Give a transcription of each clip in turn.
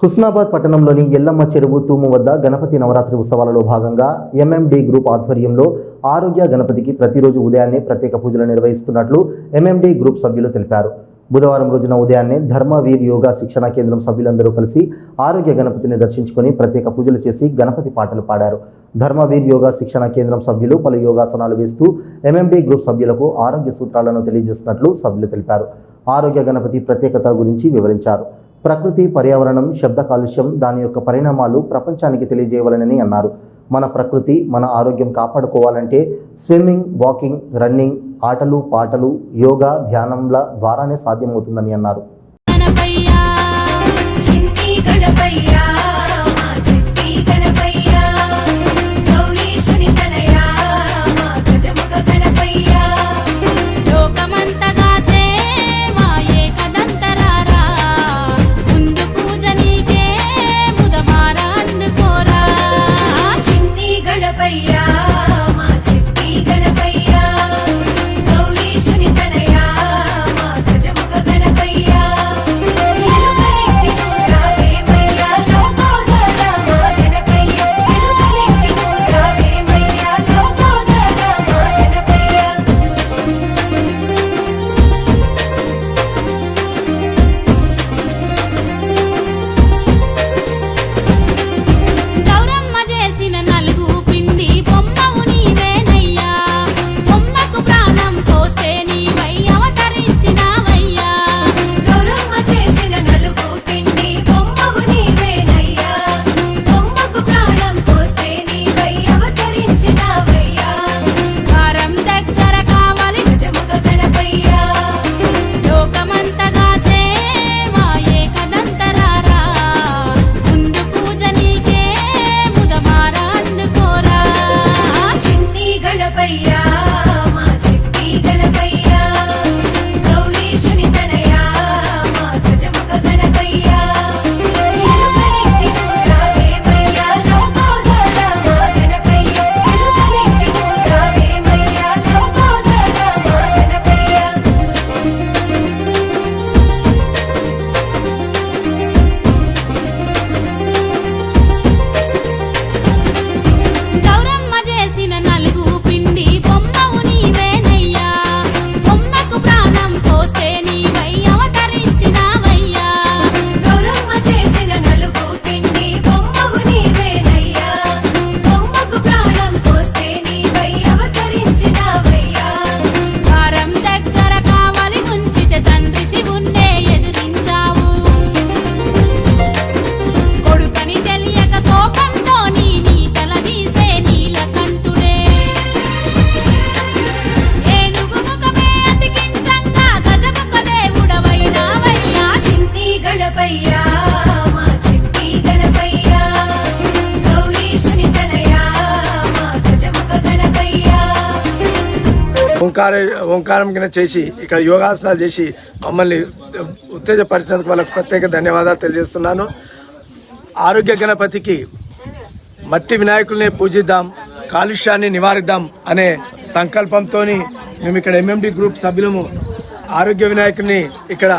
హుస్నాబాద్ పట్టణంలోని ఎల్లమ్మ చెరువు తూము వద్ద గణపతి నవరాత్రి ఉత్సవాలలో భాగంగా ఎంఎండి గ్రూప్ ఆధ్వర్యంలో ఆరోగ్య గణపతికి ప్రతిరోజు ఉదయాన్నే ప్రత్యేక పూజలు నిర్వహిస్తున్నట్లు ఎంఎండి గ్రూప్ సభ్యులు తెలిపారు. బుధవారం రోజున ఉదయాన్నే ధర్మవీర్ యోగా శిక్షణ కేంద్రం సభ్యులందరూ కలిసి ఆరోగ్య గణపతిని దర్శించుకొని ప్రత్యేక పూజలు చేసి గణపతి పాటలు పాడారు. ధర్మవీర్ యోగా శిక్షణ కేంద్రం సభ్యులు పలు యోగాసనాలు వేస్తూ ఎంఎండి గ్రూప్ సభ్యులకు ఆరోగ్య సూత్రాలను తెలియజేసినట్లు సభ్యులు తెలిపారు. ఆరోగ్య గణపతి ప్రత్యేకత గురించి వివరించారు. ప్రకృతి, పర్యావరణం, శబ్ద కాలుష్యం, దాని యొక్క పరిణామాలు ప్రపంచానికి తెలియజేయవలనని అన్నారు. మన ప్రకృతి, మన ఆరోగ్యం కాపాడుకోవాలంటే స్విమ్మింగ్, వాకింగ్, రన్నింగ్, ఆటలు, పాటలు, యోగా, ధ్యానంల ద్వారానే సాధ్యమవుతుందని అన్నారు. ఓంకారం కింద చేసి ఇక్కడ యోగాసనాలు చేసి మమ్మల్ని ఉత్తేజపరిచినందుకు వాళ్ళకు ప్రత్యేక ధన్యవాదాలు తెలియజేస్తున్నాను. ఆరోగ్య గణపతికి మట్టి వినాయకుల్ని పూజిద్దాం, కాలుష్యాన్ని నివారిద్దాం అనే సంకల్పంతో మేము ఇక్కడ ఎంఎండి గ్రూప్ సభ్యులము ఆరోగ్య వినాయకుని ఇక్కడ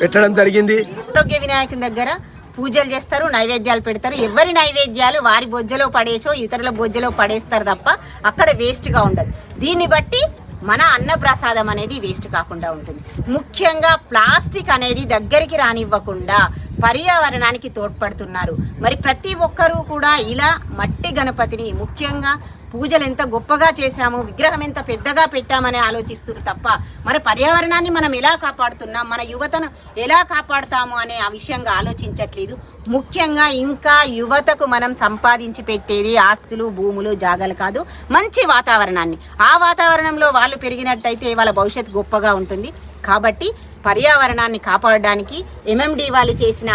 పెట్టడం జరిగింది. ఆరోగ్య వినాయకుని దగ్గర పూజలు చేస్తారు, నైవేద్యాలు పెడతారు. ఎవరి నైవేద్యాలు వారి బొజ్జలో పడేసో ఇతరుల బొజ్జలో పడేస్తారు తప్ప అక్కడ వేస్ట్గా ఉండదు. దీన్ని బట్టి మన అన్నప్రసాదం అనేది వేస్ట్ కాకుండా ఉంటుంది. ముఖ్యంగా ప్లాస్టిక్ అనేది దగ్గరికి రానివ్వకుండా పర్యావరణానికి తోడ్పడుతున్నారు. మరి ప్రతి ఒక్కరూ కూడా ఇలా మట్టి గణపతిని ముఖ్యంగా పూజలు ఎంత గొప్పగా చేశాము, విగ్రహం ఎంత పెద్దగా పెట్టామని ఆలోచిస్తున్నారు తప్ప మన పర్యావరణాన్ని మనం ఎలా కాపాడుతున్నాం, మన యువతను ఎలా కాపాడుతాము అనే ఆ విషయంగా ఆలోచించట్లేదు. ముఖ్యంగా ఇంకా యువతకు మనం సంపాదించి పెట్టేది ఆస్తులు, భూములు, జాగాలు కాదు, మంచి వాతావరణాన్ని. ఆ వాతావరణంలో వాళ్ళు పెరిగినట్టయితే వాళ్ళ భవిష్యత్తు గొప్పగా ఉంటుంది. కాబట్టి పర్యావరణాన్ని కాపాడడానికి ఎంఎండి వాళ్ళు చేసిన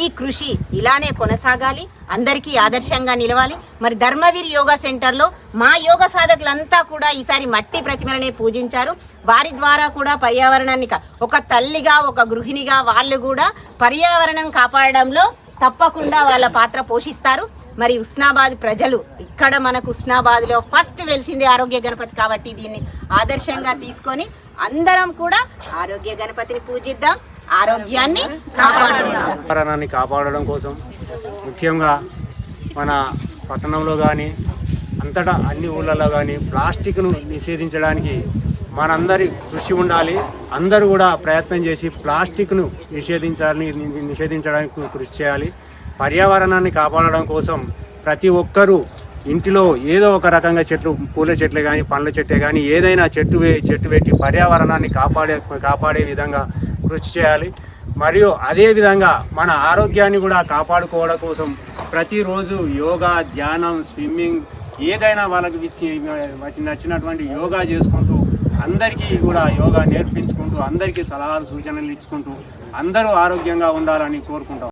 ఈ కృషి ఇలానే కొనసాగాలి, అందరికీ ఆదర్శంగా నిలవాలి. మరి ధర్మవీర్ యోగా సెంటర్లో మా యోగ సాధకులంతా కూడా ఈసారి మట్టి ప్రతిమలనే పూజించారు. వారి ద్వారా కూడా పర్యావరణాన్ని ఒక తల్లిగా, ఒక గృహిణిగా వాళ్ళు కూడా పర్యావరణం కాపాడడంలో తప్పకుండా వాళ్ళ పాత్ర పోషిస్తారు. మరి హుస్నాబాద్ ప్రజలు ఇక్కడ మనకు హుస్నాబాద్లో ఫస్ట్ వెలిసింది ఆరోగ్య గణపతి కాబట్టి దీన్ని ఆదర్శంగా తీసుకొని అందరం కూడా ఆరోగ్య గణపతిని పూజిద్దాం. ఆరోగ్యాన్ని కాపాడుకుందాం. పర్యావరణాన్ని కాపాడడం కోసం ముఖ్యంగా మన పట్టణంలో కానీ అంతటా అన్ని ఊళ్ళల్లో కానీ ప్లాస్టిక్ను నిషేధించడానికి మనందరి కృషి ఉండాలి. అందరూ కూడా ప్రయత్నం చేసి ప్లాస్టిక్ను నిషేధించడానికి కృషి చేయాలి. పర్యావరణాన్ని కాపాడడం కోసం ప్రతి ఒక్కరూ ఇంటిలో ఏదో ఒక రకంగా చెట్లు, పూల చెట్లే కానీ పండ్ల చెట్లే కానీ ఏదైనా చెట్టు పెట్టి పర్యావరణాన్ని కాపాడే విధంగా కృషి చేయాలి. మరియు అదేవిధంగా మన ఆరోగ్యాన్ని కూడా కాపాడుకోవడం కోసం ప్రతిరోజు యోగా, ధ్యానం, స్విమ్మింగ్ ఏదైనా వాళ్ళకి నచ్చినటువంటి యోగా చేసుకుంటూ అందరికీ కూడా యోగా నేర్పించుకుంటూ అందరికీ సలహాలు సూచనలు ఇచ్చుకుంటూ అందరూ ఆరోగ్యంగా ఉండాలని కోరుకుంటాం.